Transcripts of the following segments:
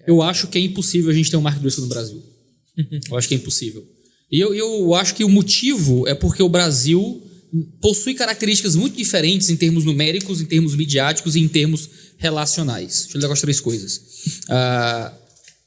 Eu acho que é impossível a gente ter um Mark Driscoll no Brasil. Eu acho que é impossível. E eu acho que o motivo é porque o Brasil possui características muito diferentes em termos numéricos, em termos midiáticos e em termos relacionais. Deixa eu levar as 3 coisas.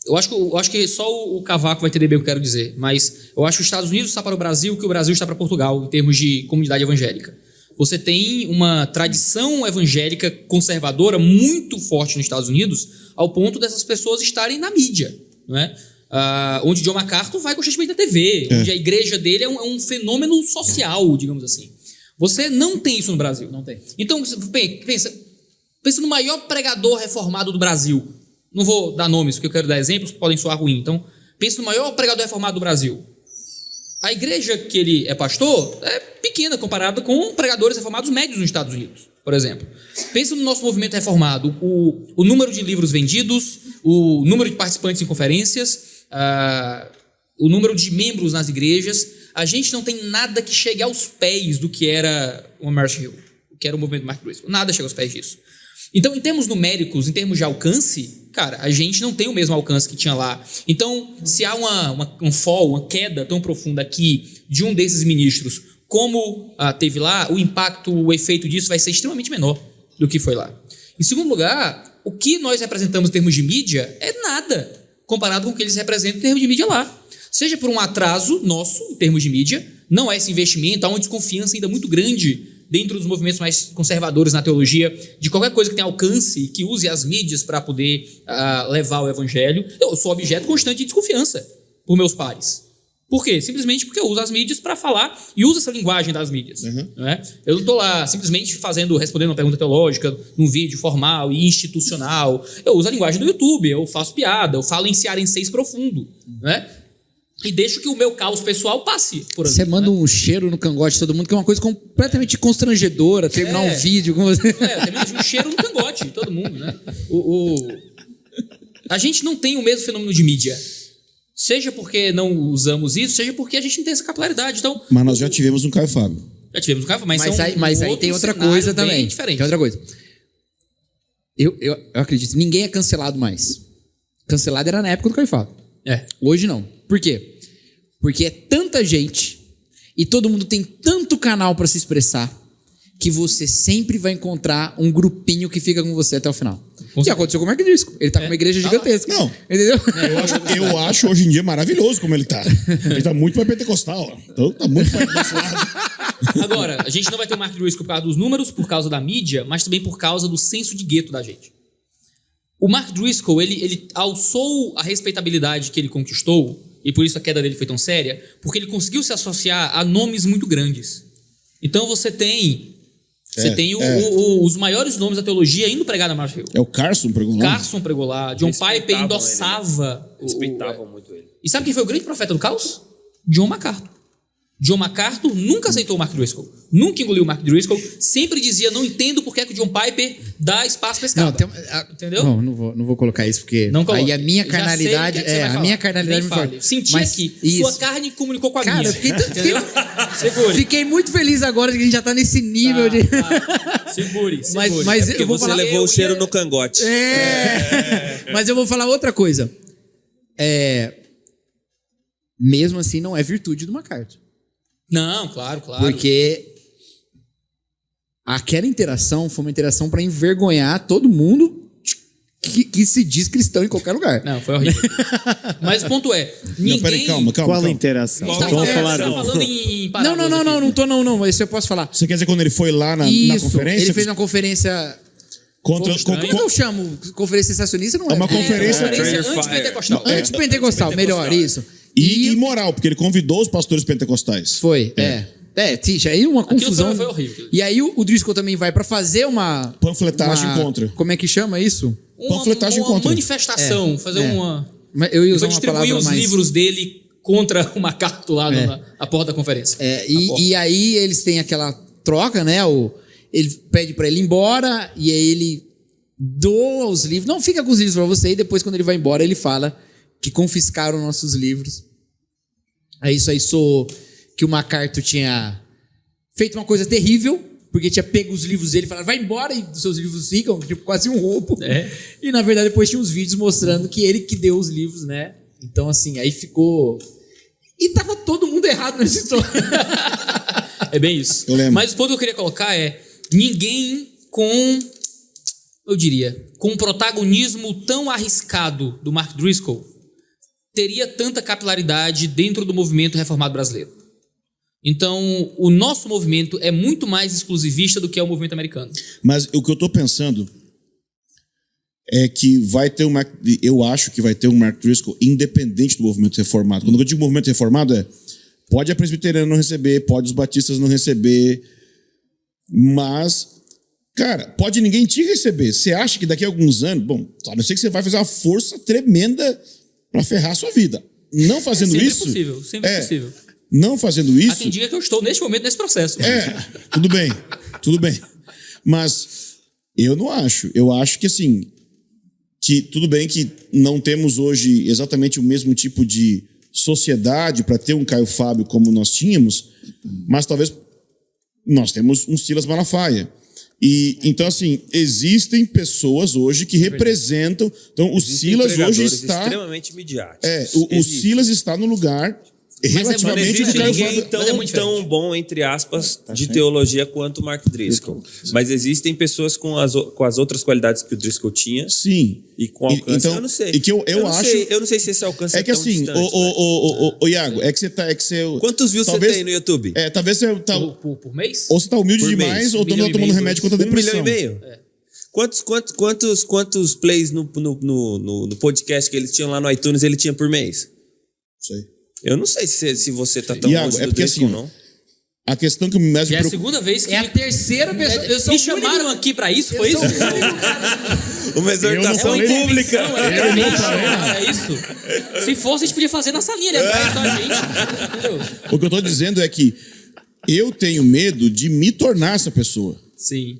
Eu acho que só o Cavaco vai entender bem o que eu quero dizer, mas eu acho que os Estados Unidos está para o Brasil o que o Brasil está para Portugal, em termos de comunidade evangélica. Você tem uma tradição evangélica conservadora muito forte nos Estados Unidos, ao ponto dessas pessoas estarem na mídia, não é? Onde John MacArthur vai constantemente na TV, onde a igreja dele é um fenômeno social, digamos assim. Você não tem isso no Brasil. Não tem. Então, pensa no maior pregador reformado do Brasil. Não vou dar nomes, porque eu quero dar exemplos que podem soar ruim. Então, pensa no maior pregador reformado do Brasil. A igreja que ele é pastor é pequena comparada com pregadores reformados médios nos Estados Unidos, por exemplo. Pensa no nosso movimento reformado, o número de livros vendidos, o número de participantes em conferências, o número de membros nas igrejas. A gente não tem nada que chegue aos pés do que era o Marsh Hill, que era o movimento Mark Driscoll. Nada chega aos pés disso. Então, em termos numéricos, em termos de alcance, cara, a gente não tem o mesmo alcance que tinha lá. Então, se há uma queda tão profunda aqui de um desses ministros, como teve lá, o impacto, o efeito disso vai ser extremamente menor do que foi lá. Em segundo lugar, o que nós representamos em termos de mídia é nada comparado com o que eles representam em termos de mídia lá. Seja por um atraso nosso em termos de mídia, não há esse investimento, há uma desconfiança ainda muito grande dentro dos movimentos mais conservadores na teologia, de qualquer coisa que tenha alcance, que use as mídias para poder levar o evangelho. Eu sou objeto constante de desconfiança por meus pares. Por quê? Simplesmente porque eu uso as mídias para falar e uso essa linguagem das mídias. Não é? Eu não estou lá simplesmente respondendo uma pergunta teológica num vídeo formal e institucional. Eu uso a linguagem do YouTube, eu faço piada, eu falo em cearenseis profundo. Não é? E deixo que o meu caos pessoal passe por ali. Você manda um cheiro no cangote de todo mundo, que é uma coisa completamente constrangedora, terminar um vídeo com você. Terminar um cheiro no cangote de todo mundo, né? A gente não tem o mesmo fenômeno de mídia. Seja porque não usamos isso, seja porque a gente não tem essa capilaridade. Então, mas nós já tivemos um Caio Fábio. Já tivemos um Caio Fábio, mas aí tem outra coisa também. Diferente. Tem outra coisa. Eu acredito, ninguém é cancelado mais. Cancelado era na época do Caio Fábio. Hoje não. Por quê? Porque é tanta gente e todo mundo tem tanto canal para se expressar que você sempre vai encontrar um grupinho que fica com você até o final. O que aconteceu com o Mark Driscoll? Ele tá com uma igreja gigantesca. Não. Entendeu? Eu acho hoje em dia maravilhoso como ele tá. Ele tá muito mais pentecostal. Ó. Então tá muito mais desse lado. Agora, a gente não vai ter o Mark Driscoll por causa dos números, por causa da mídia, mas também por causa do senso de gueto da gente. O Mark Driscoll, ele alçou a respeitabilidade que ele conquistou, e por isso a queda dele foi tão séria, porque ele conseguiu se associar a nomes muito grandes. Então você tem os maiores nomes da teologia indo pregar na Marsh Hill. O Carson pregou lá. Carson pregou lá. John Piper endossava. Respeitavam muito ele. E sabe quem foi o grande profeta do caos? John MacArthur. John MacArthur nunca aceitou o Mark Driscoll. Nunca engoliu o Mark Driscoll. Sempre dizia, não entendo porque é que o John Piper dá espaço para escada. Entendeu? Não vou colocar isso, porque aí a minha carnalidade... a minha carnalidade me fala. Senti aqui. Sua carne comunicou com a minha. Fiquei muito feliz agora que a gente já tá nesse nível de... Segure. Mas porque você levou o cheiro no cangote. Mas eu vou falar outra coisa. Mesmo assim, não é virtude do MacArthur. Não, claro. Porque aquela interação foi uma interação para envergonhar todo mundo que se diz cristão em qualquer lugar. Não, foi horrível. Mas o ponto é, ninguém... Não, peraí, calma. Qual a interação? Vamos falar falando em não, isso eu posso falar. Você quer dizer quando ele foi lá na conferência? Ele fez uma conferência... Como eu chamo? Conferência sensacionista? Não é uma conferência antipentecostal. Antipentecostal, melhor, isso. E moral, porque ele convidou os pastores pentecostais. Foi, aí uma confusão. Foi horrível. E aí o Driscoll também vai pra fazer uma... panfletagem contra. Como é que chama isso? Panfletagem contra. Uma manifestação, fazer uma... Eu ia usar uma palavra distribuir os mais... livros dele contra o MacArthur lá na porta da conferência. E aí eles têm aquela troca, né? Ele pede pra ele ir embora e aí ele doa os livros. Não, fica com os livros pra você. E depois, quando ele vai embora, ele fala que confiscaram nossos livros. Aí isso aí soou que o MacArthur tinha feito uma coisa terrível porque tinha pego os livros dele e falado, vai embora e os seus livros ficam, tipo, quase um roubo. E na verdade depois tinha uns vídeos mostrando que ele que deu os livros, né? Então assim, aí ficou... E tava todo mundo errado nessa história. É bem isso. Eu lembro. Mas o ponto que eu queria colocar é, ninguém com um protagonismo tão arriscado do Mark Driscoll teria tanta capilaridade dentro do movimento reformado brasileiro. Então, o nosso movimento é muito mais exclusivista do que é o movimento americano. Mas o que eu tô pensando é que eu acho que vai ter um Mark Driscoll independente do movimento reformado. Quando eu digo movimento reformado pode a presbiteriana não receber, pode os batistas não receber, mas, cara, pode ninguém te receber. Você acha que daqui a alguns anos, a não ser que você vai fazer uma força tremenda para ferrar a sua vida. Não fazendo sempre isso... sempre é possível. Não fazendo isso... Há quem diga que eu estou neste momento nesse processo. Tudo bem. Mas eu não acho. Eu acho que assim, que tudo bem que não temos hoje exatamente o mesmo tipo de sociedade para ter um Caio Fábio como nós tínhamos, mas talvez nós temos um Silas Malafaia. E então assim, existem pessoas hoje que representam. Então o Silas hoje está extremamente midiático. O Silas está no lugar relativamente existe do Caio ninguém Fábio. tão bom, entre aspas, de teologia quanto o Mark Driscoll. Mas existem pessoas com as outras qualidades que o Driscoll tinha. Sim. E com alcance, então, eu não sei. E que eu acho... Eu não sei se esse alcance é que tão assim, distante. o Iago, é que você... Quantos views talvez, você tem no YouTube? Talvez você tá... Por mês? Ou você tá humilde Por demais, mês. ou tá tomando remédio contra a 1,5 depressão. milhão. Quantos plays no podcast que eles tinham lá no iTunes ele tinha por mês? Sei. Eu não sei se você tá tão Iago, longe do porque Driscoll, assim, não. A questão que me mais É a segunda vez que... É a terceira pessoa. Me chamaram aqui pra isso, foi isso? Uma exortação falei- pública. É isso. Se fosse, a gente podia fazer na salinha, né? Pra só a gente. Entendeu? O que eu tô dizendo é que eu tenho medo de me tornar essa pessoa. Sim.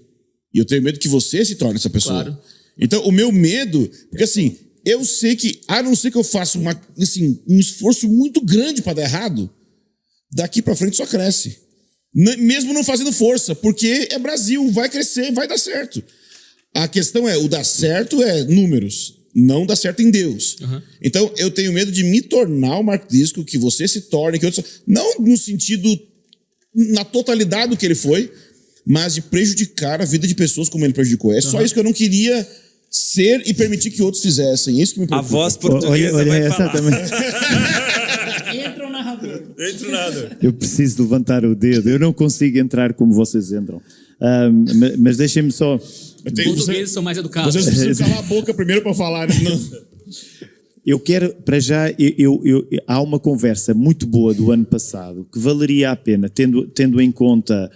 E eu tenho medo que você se torne essa pessoa. Claro. Então, o meu medo... Porque assim, eu sei que, a não ser que eu faça um esforço muito grande para dar errado, daqui para frente só cresce. Mesmo não fazendo força, porque é Brasil, vai crescer, vai dar certo. A questão o dar certo é números, não dar certo em Deus. Uhum. Então, eu tenho medo de me tornar o Mark Driscoll, que você se torne, que outros, não no sentido, na totalidade do que ele foi, mas de prejudicar a vida de pessoas como ele prejudicou. É só isso que eu não queria ser e permitir que outros fizessem. Isso que me preocupa. A voz portuguesa olha vai essa falar. também. Entra o narrador. Entra o nada. Eu preciso levantar o dedo. Eu não consigo entrar como vocês entram. Mas deixem-me só... Os portugueses são mais educados. Vocês precisam calar a boca primeiro para falar. Né? Eu quero, para já, há uma conversa muito boa do ano passado que valeria a pena, tendo em conta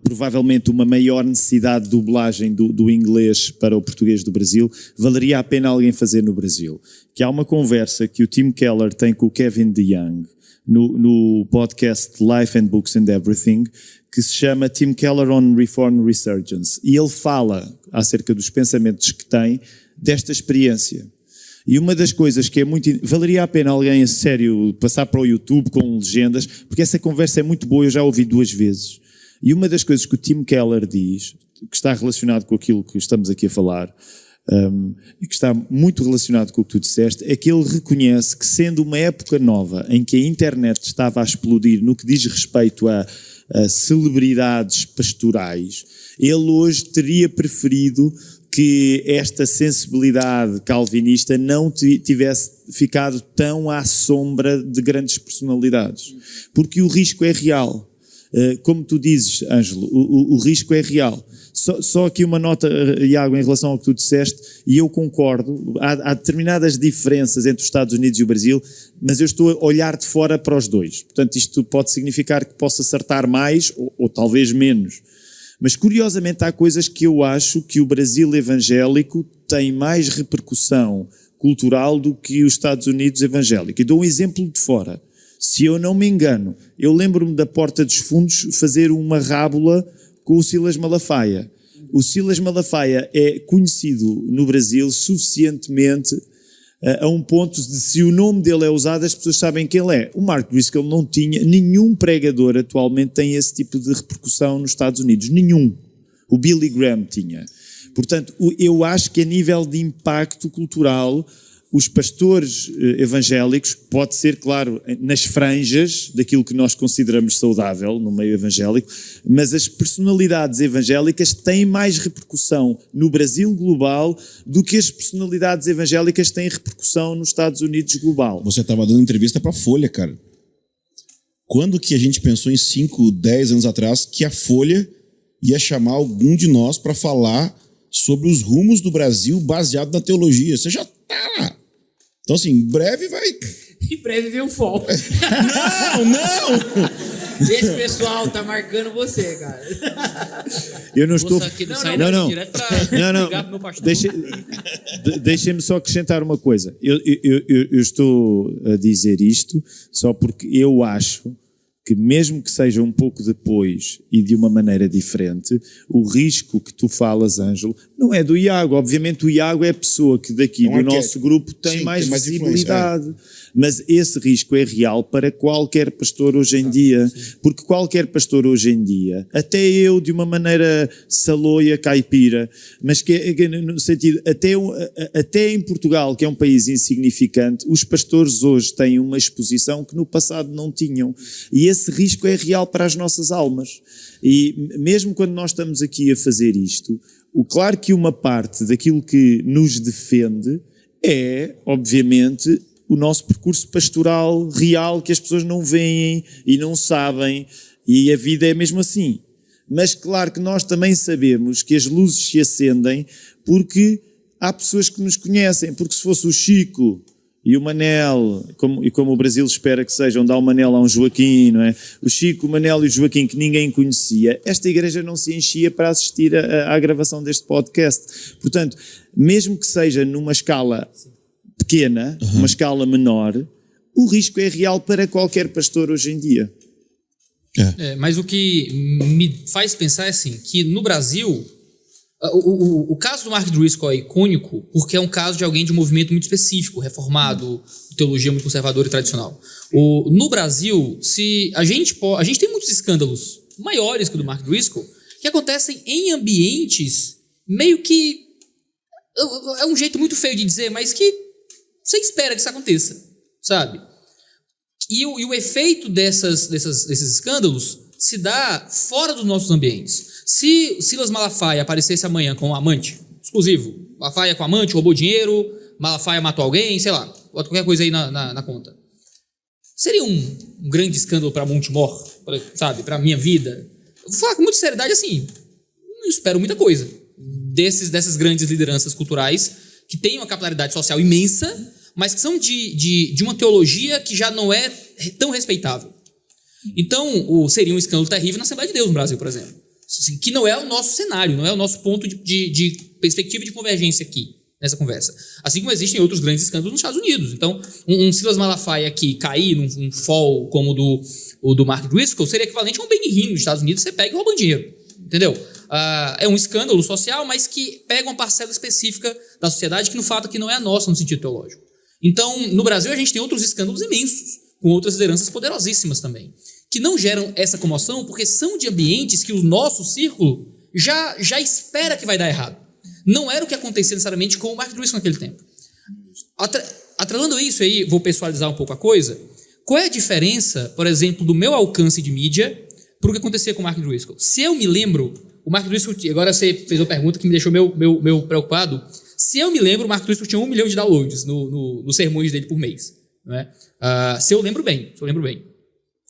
provavelmente uma maior necessidade de dublagem do inglês para o português do Brasil, valeria a pena alguém fazer no Brasil. Que há uma conversa que o Tim Keller tem com o Kevin DeYoung no podcast Life and Books and Everything, que se chama Tim Keller on Reform Resurgence. E ele fala acerca dos pensamentos que tem desta experiência. E uma das coisas que é muito... Valeria a pena alguém, a sério, passar para o YouTube com legendas, porque essa conversa é muito boa, eu já ouvi 2 vezes. E uma das coisas que o Tim Keller diz, que está relacionado com aquilo que estamos aqui a falar, e que está muito relacionado com o que tu disseste, é que ele reconhece que, sendo uma época nova, em que a internet estava a explodir no que diz respeito a celebridades pastorais, ele hoje teria preferido que esta sensibilidade calvinista não tivesse ficado tão à sombra de grandes personalidades. Porque o risco é real. Como tu dizes, Ângelo, o risco é real. Só aqui uma nota, Iago, em relação ao que tu disseste, e eu concordo, há determinadas diferenças entre os Estados Unidos e o Brasil, mas eu estou a olhar de fora para os dois. Portanto, isto pode significar que possa acertar mais ou talvez menos. Mas, curiosamente, há coisas que eu acho que o Brasil evangélico tem mais repercussão cultural do que os Estados Unidos evangélico. E dou um exemplo de fora. Se eu não me engano, eu lembro-me da Porta dos Fundos fazer uma rábula com o Silas Malafaia. O Silas Malafaia é conhecido no Brasil suficientemente a um ponto de se o nome dele é usado, as pessoas sabem quem ele é. O Mark Driscoll não tinha, nenhum pregador atualmente tem esse tipo de repercussão nos Estados Unidos, nenhum. O Billy Graham tinha. Portanto, eu acho que a nível de impacto cultural, os pastores evangélicos, pode ser, claro, nas franjas daquilo que nós consideramos saudável no meio evangélico, mas as personalidades evangélicas têm mais repercussão no Brasil global do que as personalidades evangélicas têm repercussão nos Estados Unidos global. Você estava dando entrevista para a Folha, cara. Quando que a gente pensou em 5, 10 anos atrás que a Folha ia chamar algum de nós para falar sobre os rumos do Brasil baseado na teologia? Você já tá lá. Então, assim, em breve vai... Em breve vem o FOL. Não! Esse pessoal tá marcando você, cara. Eu não estou... Não. Deixem-me só acrescentar uma coisa. Eu estou a dizer isto só porque eu acho que mesmo que seja um pouco depois e de uma maneira diferente, o risco que tu falas, Ângelo, não é do Iago. Obviamente o Iago é a pessoa que daqui do nosso grupo tem mais visibilidade. Mas esse risco é real para qualquer pastor hoje em dia. Porque qualquer pastor hoje em dia, até eu de uma maneira saloia, caipira, mas que no sentido, até em Portugal, que é um país insignificante, os pastores hoje têm uma exposição que no passado não tinham. E esse risco é real para as nossas almas. E mesmo quando nós estamos aqui a fazer isto, claro que uma parte daquilo que nos defende é, obviamente, o nosso percurso pastoral real, que as pessoas não veem e não sabem, e a vida é mesmo assim. Mas claro que nós também sabemos que as luzes se acendem porque há pessoas que nos conhecem, porque se fosse o Chico e o Manel, como o Brasil espera que sejam, dá o Manel a um Joaquim, não é? O Chico, o Manel e o Joaquim, que ninguém conhecia, esta igreja não se enchia para assistir à gravação deste podcast. Portanto, mesmo que seja numa escala pequena, uma escala menor, o risco é real para qualquer pastor hoje em dia. Mas o que me faz pensar é assim, que no Brasil, o caso do Mark Driscoll é icônico porque é um caso de alguém de um movimento muito específico, reformado, teologia muito conservadora e tradicional. No Brasil, a gente tem muitos escândalos maiores que o do Mark Driscoll, que acontecem em ambientes meio que... É um jeito muito feio de dizer, mas que você espera que isso aconteça, sabe? E o efeito desses escândalos se dá fora dos nossos ambientes. Se Silas Malafaia aparecesse amanhã com um amante exclusivo, Malafaia com amante, roubou dinheiro, Malafaia matou alguém, sei lá, bota qualquer coisa aí na conta. Seria um grande escândalo para Montemor, sabe? Para a minha vida. Eu vou falar com muita seriedade assim, não espero muita coisa dessas grandes lideranças culturais que têm uma capilaridade social imensa, mas que são de uma teologia que já não é tão respeitável. Então, seria um escândalo terrível na Assembleia de Deus no Brasil, por exemplo. Que não é o nosso cenário, não é o nosso ponto de perspectiva de convergência aqui, nessa conversa. Assim como existem outros grandes escândalos nos Estados Unidos. Então, um Silas Malafaia aqui cair num fall como o do Mark Driscoll seria equivalente a um Benny Hinn nos Estados Unidos, você pega e rouba dinheiro. Entendeu? É um escândalo social, mas que pega uma parcela específica da sociedade que, no fato, aqui não é a nossa no sentido teológico. Então, no Brasil, a gente tem outros escândalos imensos, com outras lideranças poderosíssimas também, que não geram essa comoção porque são de ambientes que o nosso círculo já espera que vai dar errado. Não era o que acontecia necessariamente com o Mark Driscoll naquele tempo. Atrelando isso aí, vou pessoalizar um pouco a coisa. Qual é a diferença, por exemplo, do meu alcance de mídia para o que acontecia com o Mark Driscoll? Se eu me lembro, o Mark Driscoll, agora você fez uma pergunta que me deixou meu preocupado. Se eu me lembro, o Mark Driscoll tinha 1 milhão de downloads nos sermões dele por mês. Não é? Se eu lembro bem.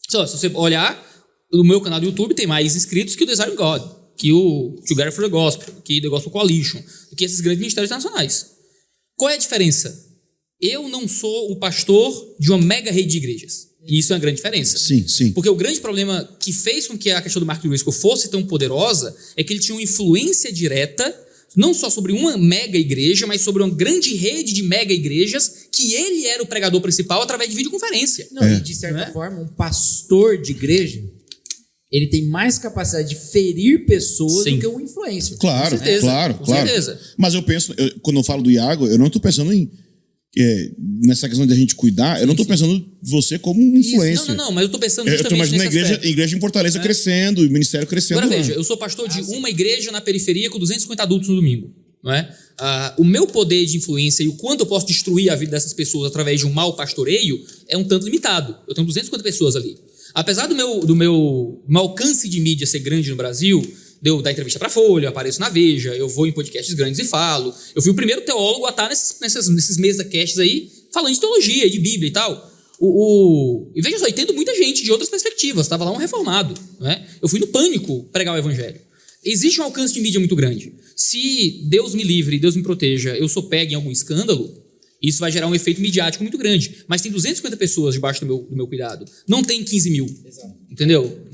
Se você olhar, o meu canal do YouTube tem mais inscritos que o Desiring God, que o Gary for the Gospel, que The Gospel Coalition, que esses grandes ministérios internacionais. Qual é a diferença? Eu não sou o pastor de uma mega rede de igrejas. E isso é uma grande diferença. Sim. Porque o grande problema que fez com que a questão do Mark Driscoll fosse tão poderosa é que ele tinha uma influência direta não só sobre uma mega igreja, mas sobre uma grande rede de mega igrejas que ele era o pregador principal através de videoconferência. Não, e de certa forma, um pastor de igreja, ele tem mais capacidade de ferir pessoas do que um influencer. Claro, com certeza, claro. Com certeza. Mas eu penso, quando eu falo do Iago, eu não estou pensando em nessa questão de a gente cuidar, eu não tô pensando você como um influencer. Não, mas eu tô pensando Eu justamente tô imaginando nesse a igreja em Fortaleza crescendo, e o ministério crescendo. Agora veja, eu sou pastor de uma igreja na periferia com 250 adultos no domingo. Não é? O meu poder de influência e o quanto eu posso destruir a vida dessas pessoas através de um mau pastoreio é um tanto limitado. Eu tenho 250 pessoas ali. Apesar do meu alcance de mídia ser grande no Brasil, de eu dar entrevista pra Folha, eu apareço na Veja, eu vou em podcasts grandes e falo. Eu fui o primeiro teólogo a estar nesses mesa-casts aí, falando de teologia, de Bíblia e tal. E veja só, eu entendo muita gente de outras perspectivas. Estava lá um reformado. Né? Eu fui no Pânico pregar o evangelho. Existe um alcance de mídia muito grande. Se Deus me livre, Deus me proteja, eu sou pego em algum escândalo, isso vai gerar um efeito midiático muito grande. Mas tem 250 pessoas debaixo do meu cuidado. Não tem 15 mil. Exato. Entendeu?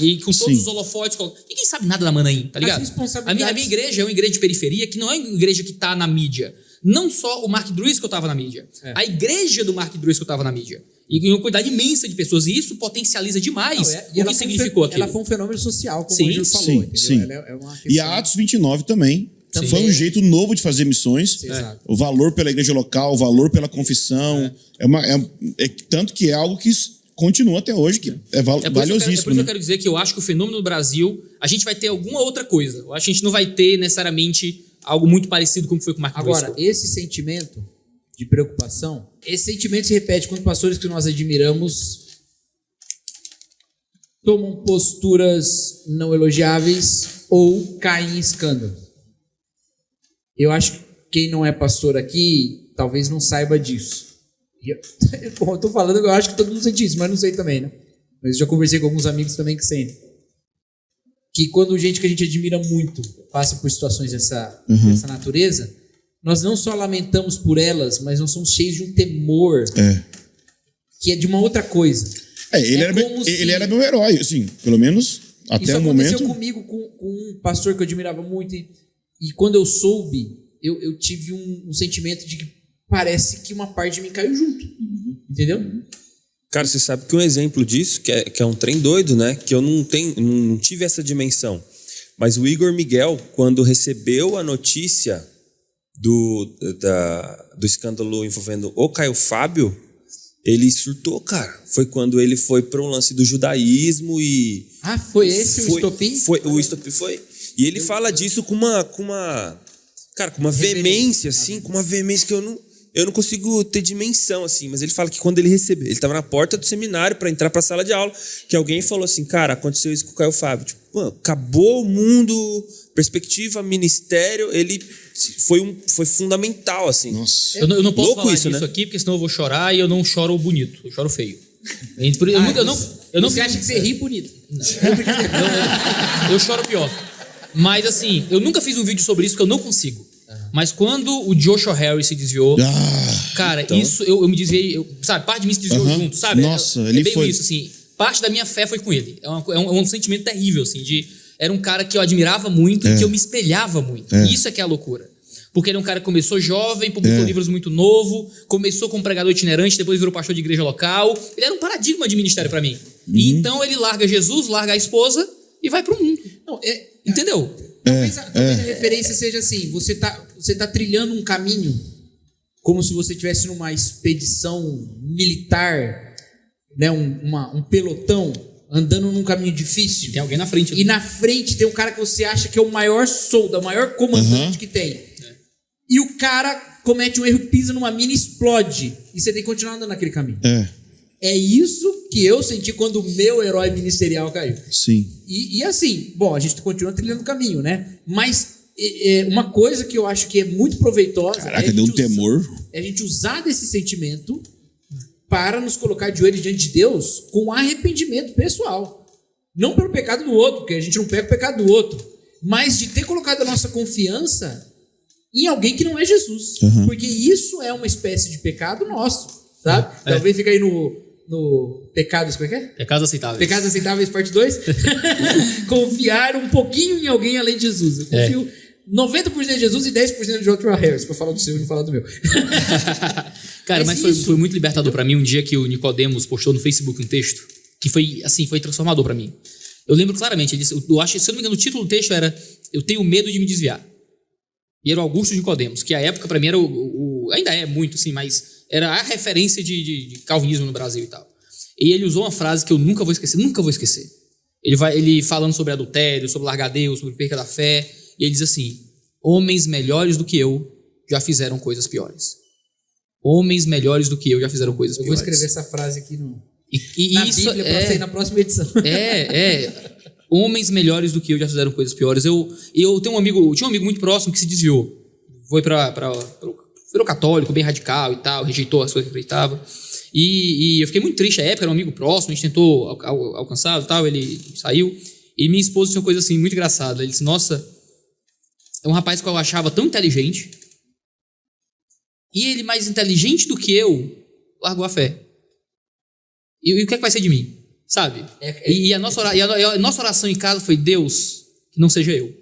E com todos os holofotes. Ninguém sabe nada da Manaim, tá ligado? A minha igreja é uma igreja de periferia que não é uma igreja que tá na mídia. Não só o Mark Driscoll estava na mídia. A igreja do Mark Driscoll estava na mídia. E uma quantidade imensa de pessoas. E isso potencializa demais o que significou aquilo. Ela foi um fenômeno social, como o Angelo falou. Entendeu? Sim. Ela é uma questão... E a Atos 29 também. Foi um jeito novo de fazer missões. O valor pela igreja local, o valor pela confissão. Tanto que é algo que continua até hoje, que é valiosíssimo. É por isso que eu quero dizer que eu acho que o fenômeno do Brasil, a gente vai ter alguma outra coisa. Eu acho que a gente não vai ter necessariamente algo muito parecido com o que foi com o Mark Driscoll. Agora, esse sentimento de preocupação, esse sentimento se repete quando pastores que nós admiramos tomam posturas não elogiáveis ou caem em escândalo. Eu acho que quem não é pastor aqui talvez não saiba disso. Bom, eu tô falando, eu acho que todo mundo sente isso, mas não sei também, né? Mas já conversei com alguns amigos também que sentem. Que quando gente que a gente admira muito passa por situações dessa natureza, nós não só lamentamos por elas, mas nós somos cheios de um temor que é de uma outra coisa. Ele era meu herói, assim, pelo menos até o momento. Isso aconteceu comigo com um pastor que eu admirava muito e quando eu soube, eu tive um sentimento de que parece que uma parte de mim caiu junto. Entendeu? Cara, você sabe que um exemplo disso, que é um trem doido, né? Que eu não tive essa dimensão. Mas o Igor Miguel, quando recebeu a notícia do escândalo envolvendo o Caio Fábio, ele surtou, cara. Foi quando ele foi para um lance do judaísmo e... foi esse o estopim? O estopim foi. E ele fala disso com uma veemência, assim, com uma veemência que eu não consigo ter dimensão, assim, mas ele fala que quando ele recebeu, ele estava na porta do seminário para entrar para a sala de aula, que alguém falou assim, cara, aconteceu isso com o Caio Fábio, tipo, mano, acabou o mundo, perspectiva, ministério, ele foi fundamental, assim. Nossa. Eu não posso Louco falar isso, disso né? aqui, porque senão eu vou chorar e eu não choro bonito, eu choro feio. Você acha que você ri bonito? Eu choro pior. Mas assim, eu nunca fiz um vídeo sobre isso porque eu não consigo. Mas quando o Joshua Harris se desviou, cara, então... isso eu me desviei, sabe? Parte de mim se desviou junto, sabe? Nossa, ele bem foi... isso, assim. Parte da minha fé foi com ele. É um sentimento terrível, assim, era um cara que eu admirava muito e que eu me espelhava muito. E isso é que é a loucura. Porque ele é um cara que começou jovem, publicou livros muito novo, começou como pregador itinerante, depois virou pastor de igreja local. Ele era um paradigma de ministério pra mim. E então ele larga Jesus, larga a esposa e vai pro mundo. Entendeu? Talvez a referência seja assim, você tá trilhando um caminho como se você estivesse numa expedição militar, né, um pelotão andando num caminho difícil. Tem alguém na frente. E na frente tem um cara que você acha que é o maior o maior comandante que tem. E o cara comete um erro, pisa numa mina e explode. E você tem que continuar andando naquele caminho. É isso que eu senti quando o meu herói ministerial caiu. Sim. E assim, bom, a gente continua trilhando o caminho, né? Mas uma coisa que eu acho que é muito proveitosa... Caraca, deu um temor. É a gente usar desse sentimento para nos colocar de joelhos diante de Deus com arrependimento pessoal. Não pelo pecado do outro, porque a gente não pega o pecado do outro. Mas de ter colocado a nossa confiança em alguém que não é Jesus. Porque isso é uma espécie de pecado nosso, sabe? Talvez fique aí no Pecados, como é que é? Pecados Aceitáveis. Pecados Aceitáveis, parte 2. Confiar um pouquinho em alguém além de Jesus. Eu confio 90% de Jesus e 10% de Joshua Harris, pra falar do seu e não falar do meu. Cara, mas foi muito libertador pra mim um dia que o Nicodemos postou no Facebook um texto que foi transformador pra mim. Eu lembro claramente, ele disse, eu acho, se eu não me engano, o título do texto era Eu tenho medo de me desviar. E era o Augusto de Nicodemos, que à época pra mim era ainda é muito, assim, mas era a referência de calvinismo no Brasil e tal. E ele usou uma frase que eu nunca vou esquecer. Ele falando sobre adultério, sobre largar Deus, sobre perca da fé, e ele diz assim: homens melhores do que eu já fizeram coisas piores. Homens melhores do que eu já fizeram coisas piores. Eu vou escrever essa frase aqui na isso Bíblia pra sair na próxima edição. Homens melhores do que eu já fizeram coisas piores. Eu tinha um amigo muito próximo que se desviou. Virou católico, bem radical e tal, rejeitou as coisas que acreditava. E eu fiquei muito triste à época, era um amigo próximo, a gente tentou alcançá-lo e tal, ele saiu. E minha esposa tinha uma coisa assim muito engraçada. Ele disse: nossa, é um rapaz que eu achava tão inteligente, e ele, mais inteligente do que eu, largou a fé. E o que é que vai ser de mim? Sabe? E a nossa oração em casa foi: Deus, que não seja eu.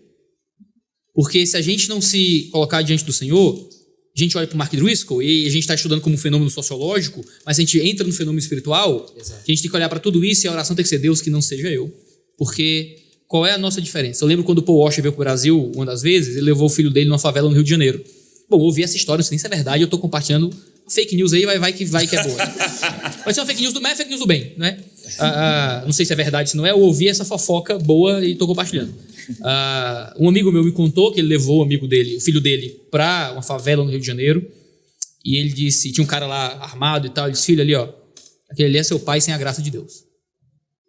Porque se a gente não se colocar diante do Senhor, a gente olha para o Mark Driscoll e a gente está estudando como um fenômeno sociológico, mas a gente entra no fenômeno espiritual. Exato. A gente tem que olhar para tudo isso e a oração tem que ser: Deus, que não seja eu. Porque qual é a nossa diferença? Eu lembro quando o Paul Washer veio para o Brasil, uma das vezes, ele levou o filho dele numa favela no Rio de Janeiro. Bom, eu ouvi essa história, não sei nem se é verdade, eu estou compartilhando fake news aí, vai que é boa. Pode ser uma fake news do mal, fake news do bem, né? Não sei se é verdade, se não é, eu ouvi essa fofoca boa e estou compartilhando. Um amigo meu me contou que ele levou o filho dele para uma favela no Rio de Janeiro, e ele disse, tinha um cara lá armado e tal, ele disse: filho, ali, ó, aquele ali é seu pai sem a graça de Deus.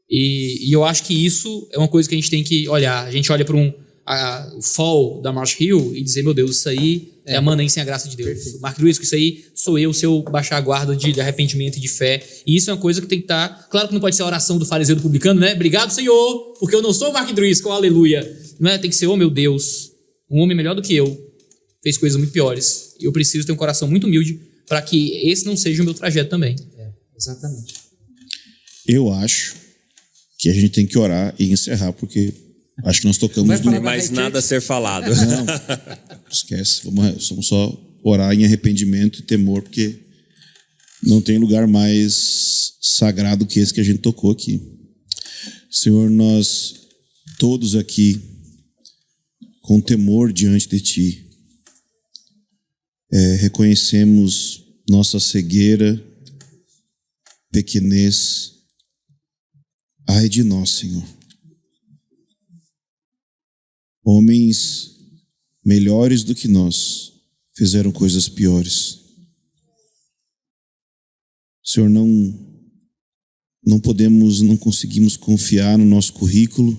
E eu acho que isso é uma coisa que a gente tem que olhar. A gente olha para o fall da Marsh Hill e dizer: meu Deus, isso aí é a Manaim sem a graça de Deus. Perfeito. Mark Driscoll, isso aí sou eu se eu baixar a guarda de arrependimento e de fé. E isso é uma coisa que tem que estar... Claro que não pode ser a oração do fariseu do publicano, né? Obrigado, Senhor, porque eu não sou o Mark Driscoll, aleluia. Não é? Tem que ser: oh meu Deus, um homem melhor do que eu fez coisas muito piores. E eu preciso ter um coração muito humilde para que esse não seja o meu trajeto também. Exatamente. Eu acho que a gente tem que orar e encerrar, porque acho que nós tocamos... Não tem mais nada a ser falado. Não, esquece. Vamos só orar em arrependimento e temor, porque não tem lugar mais sagrado que esse que a gente tocou aqui. Senhor, nós todos aqui, com temor diante de Ti, reconhecemos nossa cegueira, pequenez. Ai de nós, Senhor. Homens melhores do que nós fizeram coisas piores. Senhor, não conseguimos confiar no nosso currículo,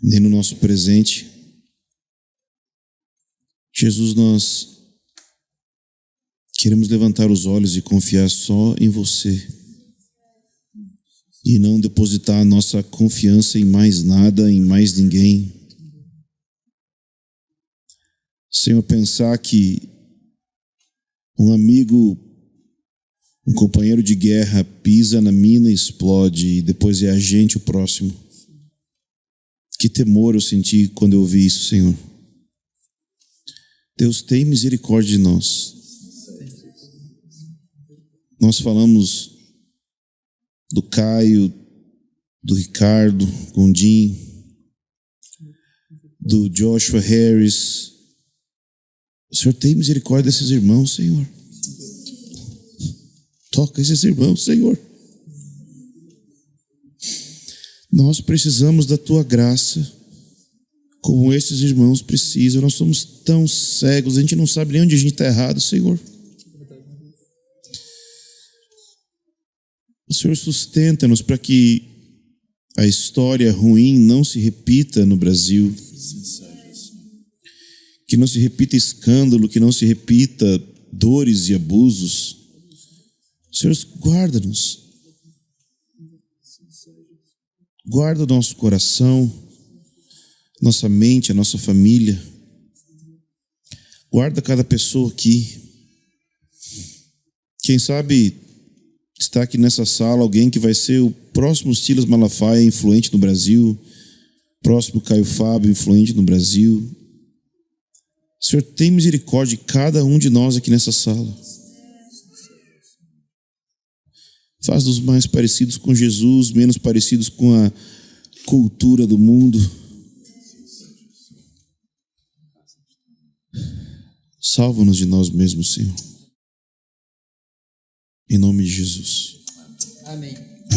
nem no nosso presente. Jesus, nós queremos levantar os olhos e confiar só em Você, e não depositar a nossa confiança em mais nada, em mais ninguém. Senhor, pensar que um amigo, um companheiro de guerra pisa na mina e explode, e depois é a gente o próximo. Que temor eu senti quando eu ouvi isso, Senhor. Deus, tem misericórdia de nós. Nós falamos do Caio, do Ricardo Gondim, do Joshua Harris. O Senhor tem misericórdia desses irmãos, Senhor. Toca esses irmãos, Senhor. Nós precisamos da Tua graça, como esses irmãos precisam. Nós somos tão cegos, a gente não sabe nem onde a gente está errado, Senhor. O Senhor sustenta-nos para que a história ruim não se repita no Brasil, que não se repita escândalo, que não se repita dores e abusos. Senhor, guarda-nos. Guarda o nosso coração, nossa mente, a nossa família. Guarda cada pessoa aqui. Quem sabe está aqui nessa sala alguém que vai ser o próximo Silas Malafaia influente no Brasil, próximo Caio Fábio influente no Brasil. Senhor, tem misericórdia de cada um de nós aqui nessa sala. Faz-nos mais parecidos com Jesus, menos parecidos com a cultura do mundo. Salva-nos de nós mesmos, Senhor. Em nome de Jesus. Amém.